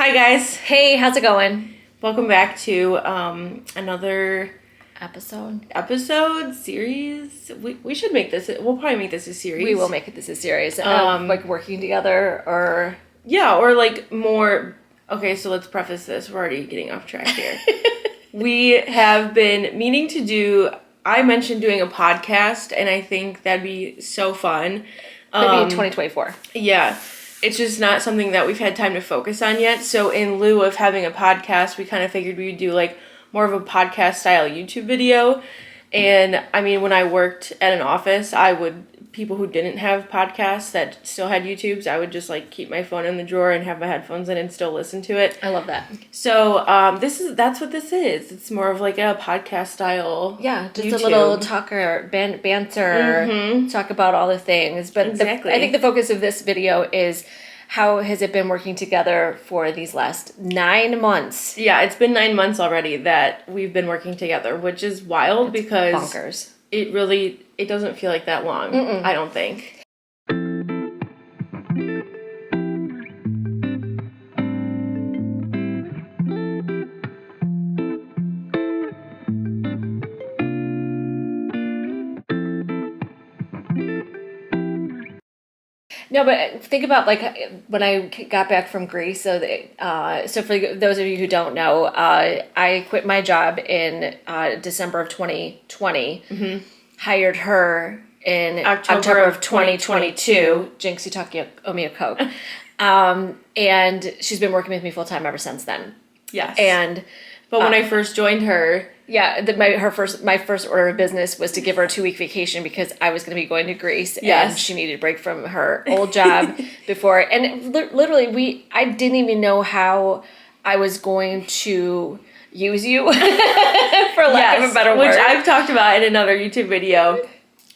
Hi guys, Hey, how's it going? welcome back to another Episode? series. We should make this. We'll probably make this a series. We will make this a series of like working together or... Yeah, or like more. Okay, so let's preface this. We're already getting off track here. We have been meaning to do. I mentioned doing a podcast, and I think that'd be so fun. Maybe 2024. Yeah. It's just not something that we've had time to focus on yet. So in lieu of having a podcast, we kind of figured we'd do like more of a podcast style YouTube video. And I mean, when I worked at an office, people who didn't have podcasts that still had YouTubes, I would just like keep my phone in the drawer and have my headphones in and still listen to it. I love that. So that's what this is. It's more of like a podcast style. Yeah, just YouTube. a little talker, banter, talk about all the things. But exactly. I think the focus of this video is how has it been working together for these last 9 months? Yeah, it's been 9 months already that we've been working together, which is wild because bonkers. It doesn't feel like that long. I don't think. No, but think about like when I got back from Greece. So for those of you who don't know, I quit my job in December of 2020. Hired her in October of 2022. Jinx, you owe me a Coke. And she's been working with me full time ever since then. Yes. But when I first joined her, my first order of business was to give her a 2-week vacation because I was going to be going to Greece and she needed a break from her old job before. And literally, I didn't even know how I was going to use you, for lack of a better word. Which I've talked about in another YouTube video.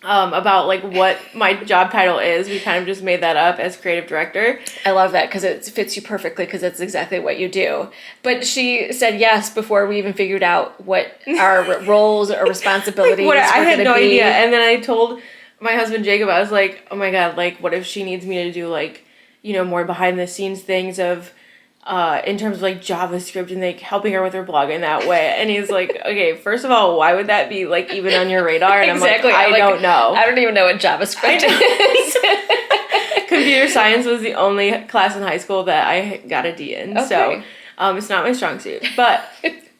About like what my job title is. We kind of just made that up as creative director. I love that because it fits you perfectly because that's exactly what you do. But she said yes before we even figured out what our roles or responsibilities I had no idea. be. And then I told my husband Jacob, I was like, oh my God, like what if she needs me to do like, more behind the scenes things of in terms of like JavaScript and like helping her with her blog in that way. And he's like, okay, first of all, why would that be like even on your radar? And exactly. I'm like, I don't know. I don't even know what JavaScript is. Computer science was the only class in high school that I got a D in. Okay. So it's not my strong suit. But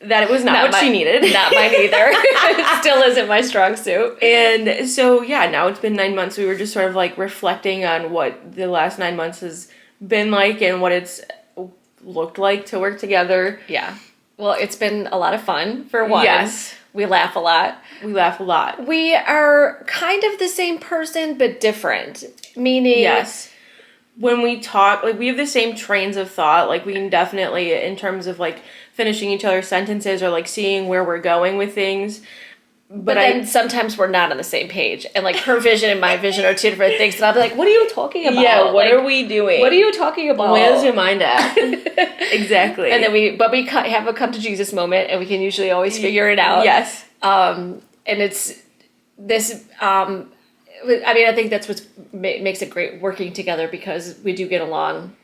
that it was not what she needed. Not mine either. It still isn't my strong suit. And so, yeah, now it's been 9 months. We were just sort of like reflecting on what the last 9 months has been like and what it's looked like to work together. Yeah. Well, it's been a lot of fun, for one. Yes. We laugh a lot. We are kind of the same person, but different. Meaning... Yes. When we talk, like, we have the same trains of thought. Like, we can definitely, in terms of, like, finishing each other's sentences or, like, seeing where we're going with things. But then sometimes we're not on the same page. And, like, her vision and my vision are two different things. And I'll be like, what are you talking about? Yeah, what are we doing? What are you talking about? Where's your mind at? Exactly. And then we have a come to Jesus moment, and we can usually always figure it out. Yes. And it's this... I think that's what makes it great working together because we do get along.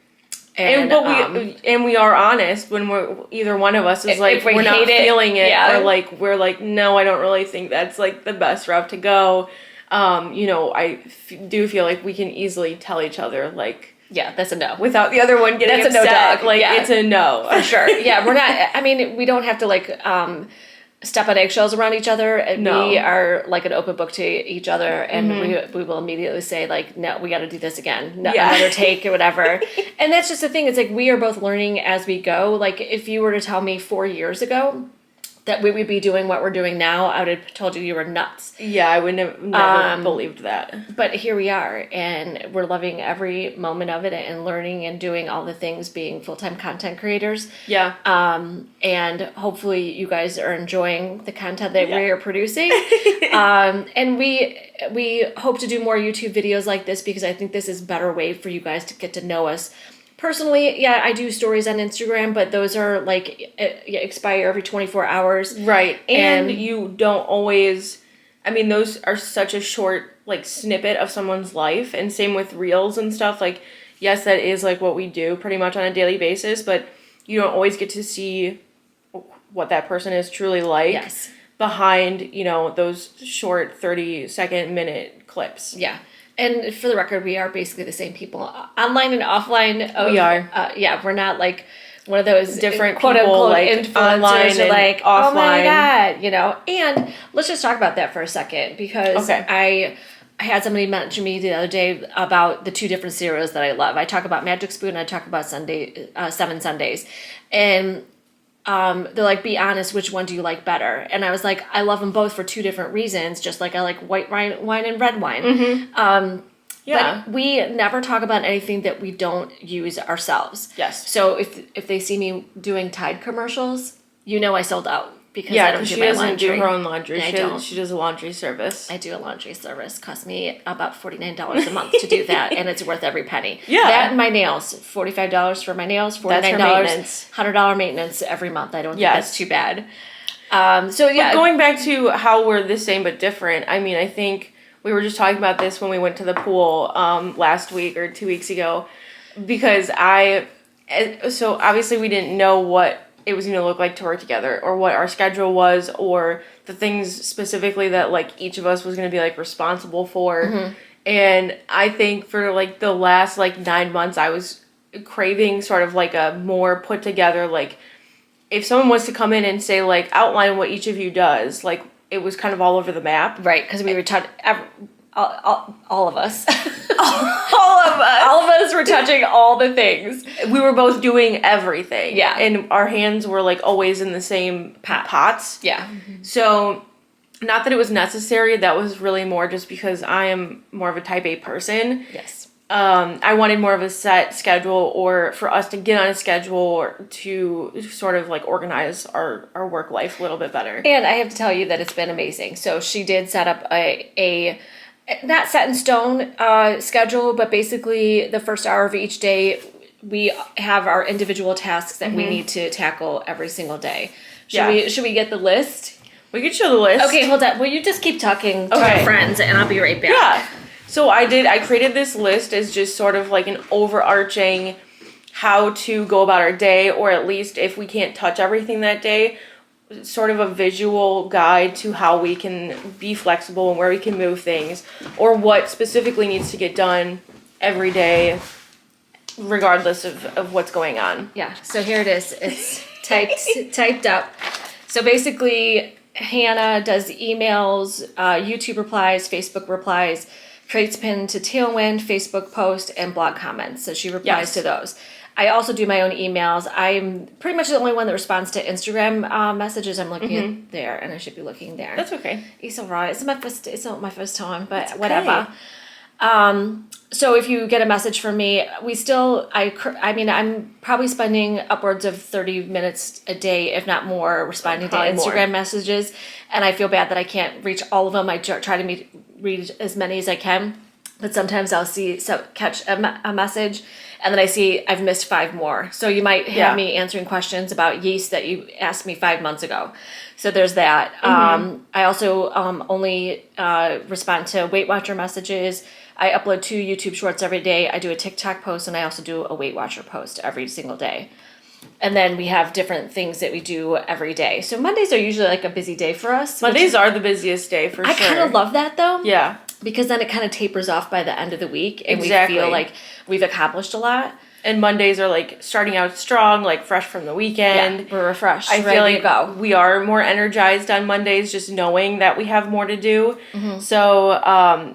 And we are honest when either one of us is like, we're not feeling it, or like, we're like, no, I don't really think that's like the best route to go. I do feel like we can easily tell each other like, yeah, that's a no. Without the other one getting upset. That's a no dog. Like, it's a no. For sure. Yeah, we're not, we don't have to like, step on eggshells around each other. And we are like an open book to each other, and we will immediately say like, no, we got to do this again. No, another take or whatever. And that's just the thing. It's like we are both learning as we go. Like if you were to tell me 4 years ago that we would be doing what we're doing now, I would have told you were nuts. Yeah, I would have never believed that. But here we are, and we're loving every moment of it and learning and doing all the things being full-time content creators. Yeah. And hopefully you guys are enjoying the content that we are producing. And we hope to do more YouTube videos like this because I think this is a better way for you guys to get to know us. Personally, yeah, I do stories on Instagram, but those are like expire every 24 hours. Right. And you don't always, those are such a short like snippet of someone's life, and same with reels and stuff. Like, yes, that is like what we do pretty much on a daily basis, but you don't always get to see what that person is truly like. Yes. Behind, you know, those short 30-second minute clips. Yeah. And for the record, we are basically the same people, online and offline. We are. Yeah, we're not like one of those different quote people, unquote like influencers and like, offline. oh my God, you know. And let's just talk about that for a second, because I had somebody mention me the other day about the two different cereals that I love. I talk about Magic Spoon and I talk about Seven Sundays. And they're like, be honest, which one do you like better? And I was like, I love them both for two different reasons, just like I like white wine and red wine. Mm-hmm. But we never talk about anything that we don't use ourselves. Yes. So if they see me doing Tide commercials, you know I sold out, because I don't do my laundry. She doesn't do her own laundry. Yeah, She does a laundry service. I do a laundry service. Costs me about $49 a month to do that, and it's worth every penny. Yeah. That and my nails. $45 for my nails, $49, $100 maintenance every month. I don't think that's too bad. So yeah. But going back to how we're the same but different, I mean, I think we were just talking about this when we went to the pool last week or 2 weeks ago, because so obviously we didn't know what it was going to look like to work together, or what our schedule was, or the things specifically that like each of us was going to be like responsible for. Mm-hmm. And I think for like the last like 9 months, I was craving sort of like a more put together, like if someone was to come in and say like outline what each of you does, like it was kind of all over the map. Right, because we were all of us. All of us were touching all the things. We were both doing everything. Yeah. And our hands were like always in the same pots. Yeah. So, not that it was necessary. That was really more just because I am more of a type A person. Yes. I wanted more of a set schedule, or for us to get on a schedule, or to sort of like organize our work life a little bit better. And I have to tell you that it's been amazing. So she did set up a not set in stone schedule, but basically the first hour of each day, we have our individual tasks that we need to tackle every single day. Should we get the list? We could show the list. Okay, hold on. Will you just keep talking to our friends, and I'll be right back. Yeah. So I created this list as just sort of like an overarching how to go about our day, or at least if we can't touch everything that day, sort of a visual guide to how we can be flexible and where we can move things, or what specifically needs to get done every day, regardless of what's going on. Yeah, so here it is. It's typed up. So basically, Hannah does emails, YouTube replies, Facebook replies, creates pin to Tailwind, Facebook post, and blog comments. So she replies to those. I also do my own emails. I'm pretty much the only one that responds to Instagram messages. I'm looking at there, and I should be looking there. That's okay. It's all right. It's not my first time, but whatever. So if you get a message from me, I'm probably spending upwards of 30 minutes a day, if not more, responding to Instagram messages. And I feel bad that I can't reach all of them. I try to read as many as I can. But sometimes I'll catch a message, and then I see I've missed 5 more. So you might have me answering questions about yeast that you asked me 5 months ago. So there's that. I also only respond to Weight Watcher messages. I upload 2 YouTube shorts every day. I do a TikTok post, and I also do a Weight Watcher post every single day. And then we have different things that we do every day. So Mondays are usually like a busy day for us. Mondays are the busiest day for sure. I kind of love that though. Yeah. Because then it kind of tapers off by the end of the week, and we feel like we've accomplished a lot. And Mondays are like starting out strong, like fresh from the weekend. Yeah, we're refreshed. I feel like we are more energized on Mondays, just knowing that we have more to do. Mm-hmm. So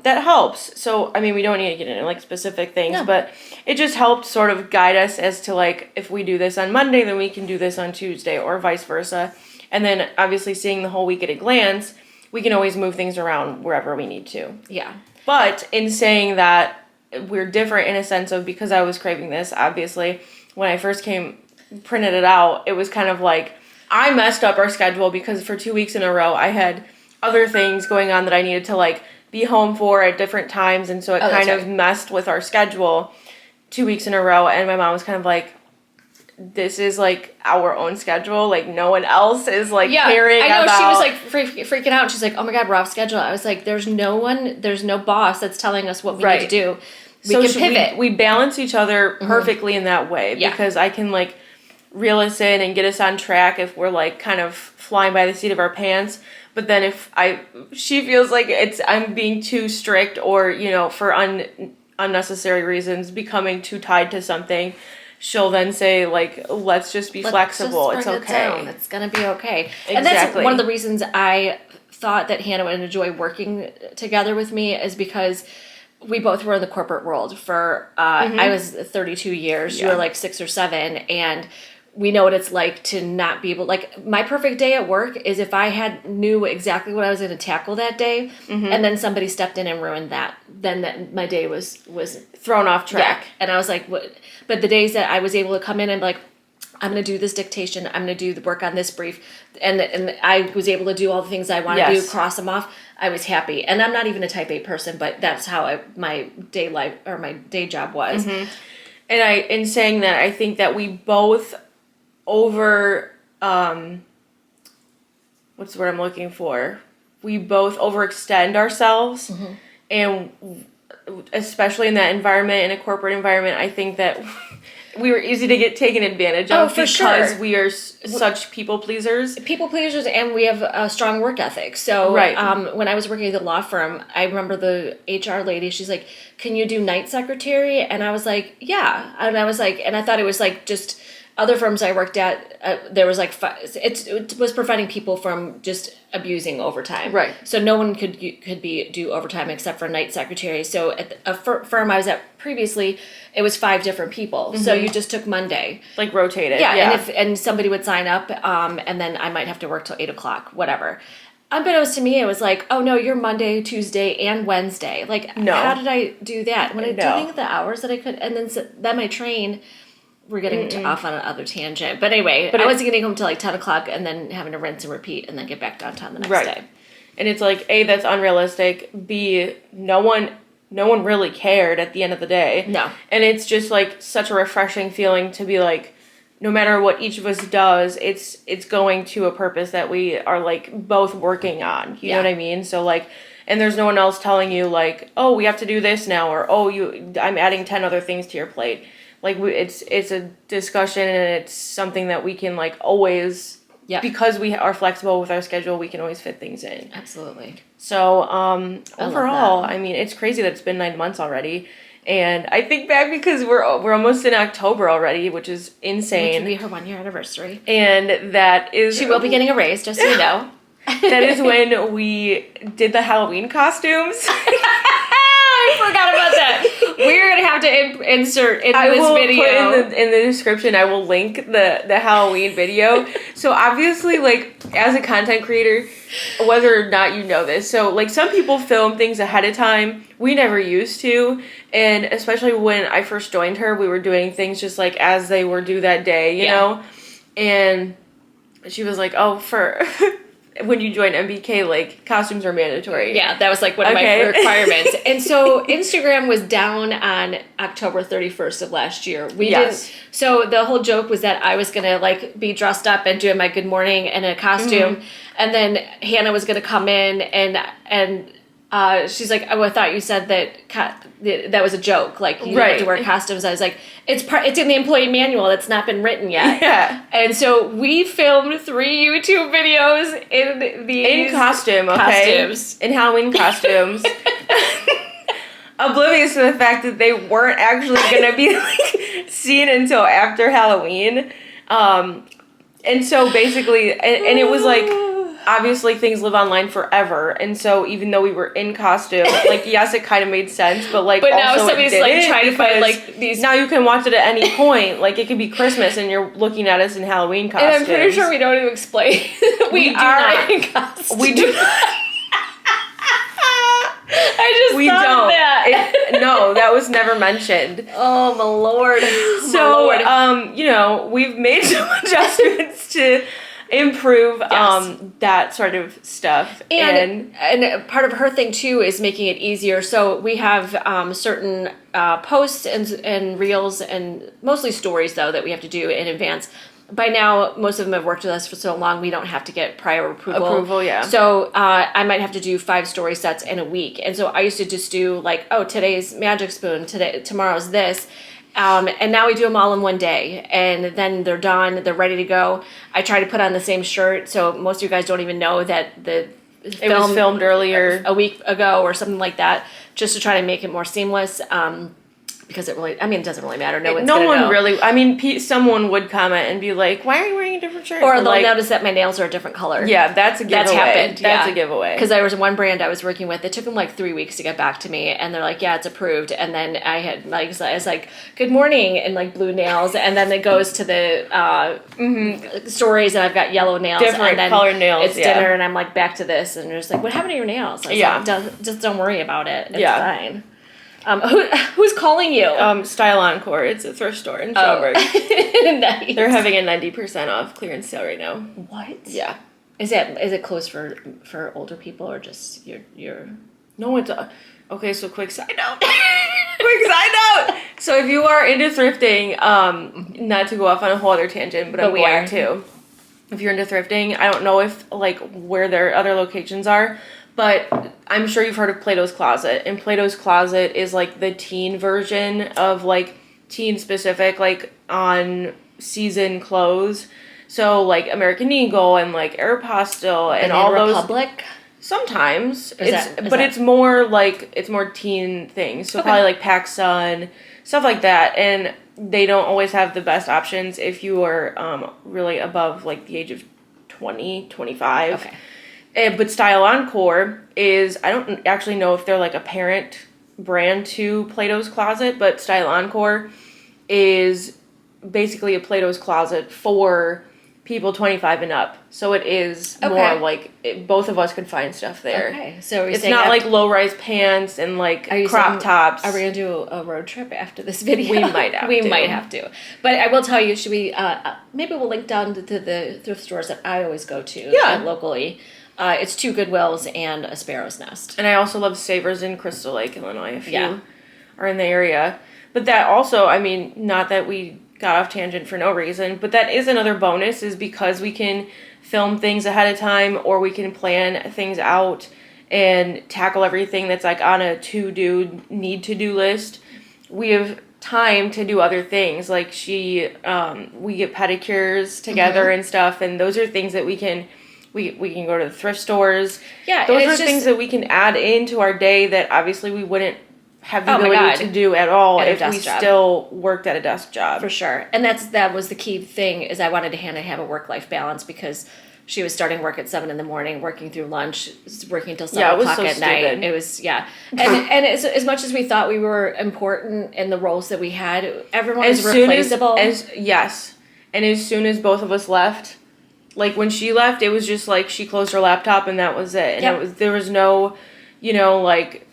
that helps. So I mean, we don't need to get into like specific things, but it just helped sort of guide us as to like, if we do this on Monday, then we can do this on Tuesday, or vice versa. And then obviously seeing the whole week at a glance, we can always move things around wherever we need to. Yeah. But in saying that, we're different in a sense of, because I was craving this, obviously, when I first printed it out, it was kind of like, I messed up our schedule because for 2 weeks in a row, I had other things going on that I needed to like be home for at different times. And so it kind of messed with our schedule 2 weeks in a row. And my mom was kind of like, this is like our own schedule, like no one else is like caring about. I know, she was like freaking out. She's like, oh my God, we're off schedule. I was like, there's no boss that's telling us what we need to do. We can pivot. We balance each other perfectly in that way, because I can like reel us in and get us on track if we're like kind of flying by the seat of our pants. But then if she feels like I'm being too strict or, you know, for unnecessary reasons, becoming too tied to something, she'll then say like, let's just be flexible. It's okay. It's going to be okay. Exactly. And that's one of the reasons I thought that Hannah would enjoy working together with me, is because we both were in the corporate world for, I was 32 years, you were like 6 or 7, and we know what it's like to not be able, like, my perfect day at work is if I knew exactly what I was going to tackle that day, and then somebody stepped in and ruined that, then my day was thrown off track. Yeah. And I was like, what? But the days that I was able to come in and be like, I'm going to do this dictation, I'm going to do the work on this brief, and I was able to do all the things I want to do, cross them off, I was happy. And I'm not even a type A person, but that's how my day job was. And in saying that, I think that we both what's the word I'm looking for? We both overextend ourselves, and especially in that environment, in a corporate environment, I think that we were easy to get taken advantage of because we are such people pleasers. People pleasers, and we have a strong work ethic. So when I was working at the law firm, I remember the HR lady, she's like, can you do night secretary? And I was like, yeah. And I was like, and I thought it was like just other firms I worked at, there was like, it was preventing people from just abusing overtime. Right. So no one could do overtime except for night secretary. So at a firm I was at previously, it was 5 different people. So you just took Monday. Like rotated. Yeah. And somebody would sign up, and then I might have to work till 8 o'clock, whatever. Unbeknownst to me, it was like, oh no, you're Monday, Tuesday, and Wednesday. Like, no. How did I do that? When I do think of the hours that I could, and then my train. We're getting off on another tangent. But anyway, I wasn't getting home till like 10 o'clock and then having to rinse and repeat and then get back downtown the next day. And it's like, A, that's unrealistic. B, no one really cared at the end of the day. No. And it's just like such a refreshing feeling to be like, no matter what each of us does, it's going to a purpose that we are like both working on. You know what I mean? So like, and there's no one else telling you like, oh, we have to do this now, or oh, I'm adding 10 other things to your plate. Like, it's a discussion, and it's something that we can, like, always, because we are flexible with our schedule, we can always fit things in. Absolutely. So, overall, I mean, it's crazy that it's been 9 months already. And I think back because we're almost in October already, which is insane. Which will be her 1-year anniversary. And that is... She will be getting a raise, just so you know. That is when we did the Halloween costumes. I forgot about that. We're going to have to insert in this video. Put in the description, I will link the Halloween video. So obviously, like, as a content creator, whether or not you know this, so, like, some people film things ahead of time. We never used to. And especially when I first joined her, we were doing things just, like, as they were due that day, you know? And she was like, oh, for... when you join MBK, like, costumes are mandatory. Yeah, that was, like, one of my requirements. And so Instagram was down on October 31st of last year. We didn't. So the whole joke was that I was going to, like, be dressed up and doing my good morning in a costume. And then Hannah was going to come in and she's like, oh, I thought you said that was a joke. Like, you have to wear costumes. I was like, it's in the employee manual. That's not been written yet. Yeah. And so we filmed 3 YouTube videos in costumes. In Halloween costumes. Oblivious to the fact that they weren't actually going to be like seen until after Halloween. And so basically, and it was like, obviously things live online forever, and so even though we were in costume, like, yes, it kind of made sense, but like, but also now somebody's like trying to find like these. Now you can watch it at any point. Like, it could be Christmas and you're looking at us in Halloween costumes. And I'm pretty sure we don't even explain. we are in costume. We do. I just thought that. No, that was never mentioned. Oh my lord. So, you know, we've made some adjustments to improve that sort of stuff. And part of her thing too is making it easier. So we have certain posts and reels, and mostly stories though, that we have to do in advance. By now, most of them have worked with us for so long, we don't have to get prior approval. So I might have to do 5 story sets in a week. And so I used to just do like, oh, today's Magic Spoon, tomorrow's this. And now we do them all in one day, and then they're done. They're ready to go. I try to put on the same shirt, so most of you guys don't even know that it was filmed earlier a week ago or something like that, just to try to make it more seamless. Because it doesn't really matter. No one know. Really. Someone would comment and be like, "Why are you wearing a different shirt?" Or they'll notice that my nails are a different color. Yeah, that's a giveaway. That's happened. That's a giveaway. Because there was one brand I was working with. It took them like 3 weeks to get back to me, and they're like, "Yeah, it's approved." And then I had I was like, "Good morning," and like blue nails, and then it goes to the stories, and I've got yellow nails, different and then color nails. It's dinner, and I'm like back to this, and they're just like, "What happened to your nails?" I was like, just don't worry about it. It's fine. Who's calling you? Style Encore. It's a thrift store in Schaumburg. Nice. They're having a 90% off clearance sale right now. What? Yeah. Is it close for older people or just your? No, it's okay. So quick side note. So if you are into thrifting, not to go off on a whole other tangent, but I'm going to. If you're into thrifting, I don't know if where their other locations are. But I'm sure you've heard of Plato's Closet. And Plato's Closet is like the teen version of like teen specific, like on season clothes. So like American Eagle and like Aeropostale and all Republic? Those. Sometimes. It's more teen things. So probably like PacSun, stuff like that. And they don't always have the best options if you are really above like the age of 20, 25. Okay. But Style Encore is, I don't actually know if they're like a parent brand to Plato's Closet, but Style Encore is basically a Plato's Closet for people 25 and up. So it is more like, both of us could find stuff there. Okay. So it's not like low-rise pants and like crop tops. Are we going to do a road trip after this video? We might have to. But I will tell you, should we, maybe we'll link down to the thrift stores that I always go to locally. It's 2 Goodwills and a Sparrow's Nest. And I also love Savers in Crystal Lake, Illinois, if you are in the area. But that also, not that we got off tangent for no reason, but that is another bonus, is because we can film things ahead of time, or we can plan things out and tackle everything that's like on a need to do list. We have time to do other things. Like we get pedicures together and stuff, and those are things that we can go to the thrift stores. Yeah, those are things that we can add into our day that obviously we wouldn't have the ability to do at all if we still worked at a desk job. For sure. And that was the key thing, is I wanted Hannah to have a work-life balance, because she was starting work at 7 a.m, working through lunch, working until 7 o'clock at night. It was, And as much as we thought we were important in the roles that we had, everyone was replaceable. Yes. And as soon as both of us left, like when she left, it was just like she closed her laptop and that was it. And there was no, like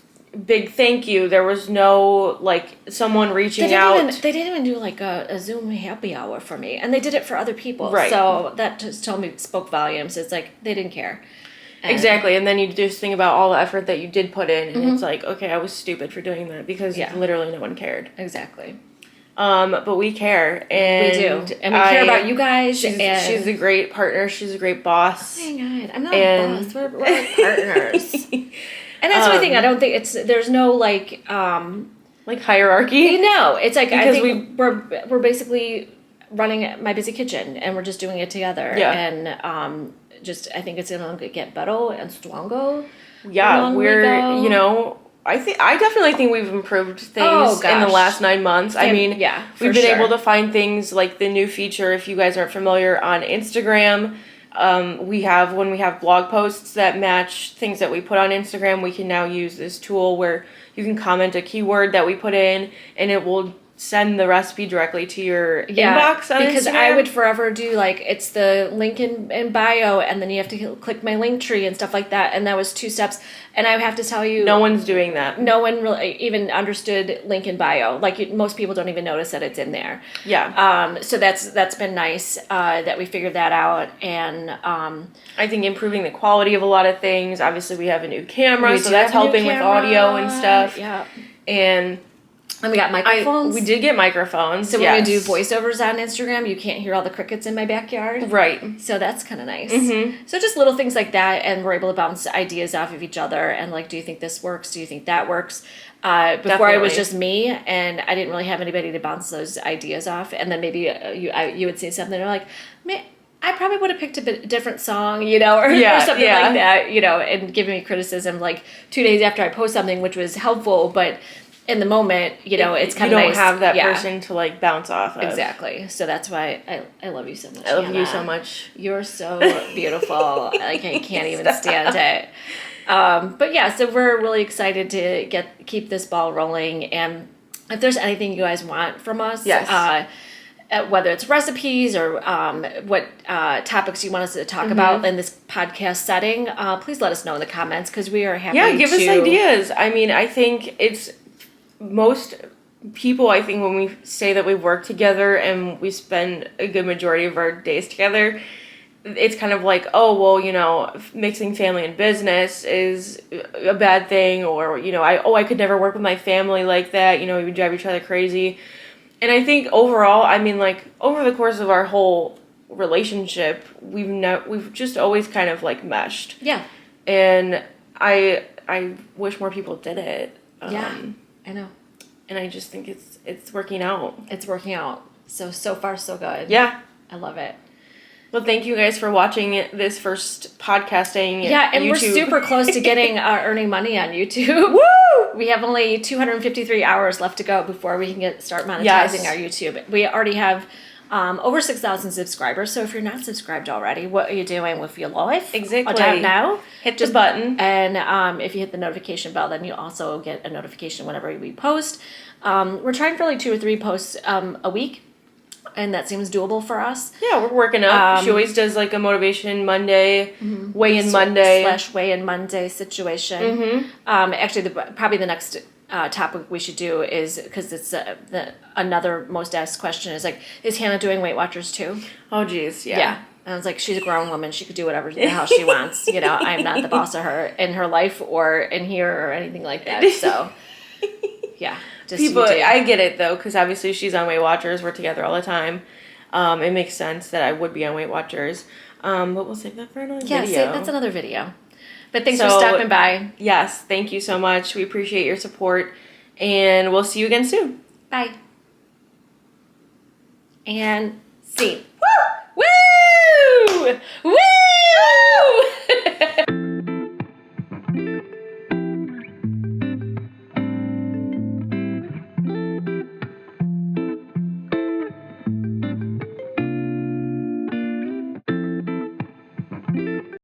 big thank you. There was no like someone reaching out. They didn't even do like a Zoom happy hour for me, and they did it for other people. Right. So that just spoke volumes. It's like they didn't care. Exactly. And then you just think about all the effort that you did put in, and it's like, okay, I was stupid for doing that, because literally no one cared. Exactly. But we care, and we do, and we care about you guys. She's a great partner. She's a great boss. Oh my God, I'm not a boss. We're partners. And that's the thing. I don't think there's no like hierarchy. No, it's like, because I think we're basically running My Busy Kitchen, and we're just doing it together. Yeah. And I think it's gonna get better and stronger. Yeah, I definitely think we've improved things in the last 9 months. We've been able to find things like the new feature, if you guys aren't familiar, on Instagram. When we have blog posts that match things that we put on Instagram, we can now use this tool where you can comment a keyword that we put in, and it will send the recipe directly to your inbox on because Instagram. I would forever do it's the link in bio, and then you have to click my link tree and stuff like that, and that was 2 steps, and I have to tell you, no one's doing that. No one really even understood link in bio. Most people don't even notice that it's in there. Yeah. So that's been nice that we figured that out, and I think improving the quality of a lot of things. Obviously, we have a new camera, so that's helping with audio and stuff. Yeah. And And we got microphones. We did get microphones. So when we do voiceovers on Instagram, you can't hear all the crickets in my backyard. Right. So that's kind of nice. So just little things like that, and we're able to bounce ideas off of each other and like, do you think this works? Do you think that works? Before it was just me, and I didn't really have anybody to bounce those ideas off. And then maybe you would say something, and you're like, man, I probably would have picked a different song, you know, or something like that, you know, and giving me criticism like 2 days after I post something, which was helpful, but in the moment, you know, it's kind of nice. You don't have that person to like bounce off of. Exactly. So that's why I love you so much. I love you so much. You're so beautiful. Like, I can't even stand it. But yeah, so we're really excited to keep this ball rolling. And if there's anything you guys want from us, whether it's recipes or what topics you want us to talk about in this podcast setting, please let us know in the comments, because we are happy to... Yeah, give us ideas. I mean, I think it's... Most people, I think, when we say that we work together and we spend a good majority of our days together, it's kind of like, oh, well, you know, mixing family and business is a bad thing, or, you know, I could never work with my family like that, you know, we would drive each other crazy. And I think overall, I mean, like, over the course of our whole relationship, we've just always kind of, like, meshed. Yeah. And I wish more people did it. I know. And I just think it's working out. It's working out. So far, so good. Yeah. I love it. Well, thank you guys for watching this first podcasting. Yeah, and we're super close to getting earning money on YouTube. Woo! We have only 253 hours left to go before we can start monetizing our YouTube. We already have over 6,000 subscribers. So if you're not subscribed already, what are you doing with your life? Exactly. Now, hit the button. And if you hit the notification bell, then you also get a notification whenever we post. We're trying for like 2 or 3 posts a week, and that seems doable for us. Yeah, we're working up. She always does like a Motivation Monday, Weigh-In Monday. / Weigh-In Monday situation. Actually, probably the next topic we should do is, because it's another most asked question is like, is Hannah doing Weight Watchers too? Oh, geez, yeah. Yeah. And I was like, she's a grown woman. She could do whatever the hell she wants. You know, I'm not the boss of her in her life or in here or anything like that. So, yeah. I get it, though, because obviously she's on Weight Watchers. We're together all the time. It makes sense that I would be on Weight Watchers. But we'll save that for another video. Yeah, that's another video. But thanks for stopping by. Yes, thank you so much. We appreciate your support. And we'll see you again soon. Bye. And scene. Woo! Woo! Woo!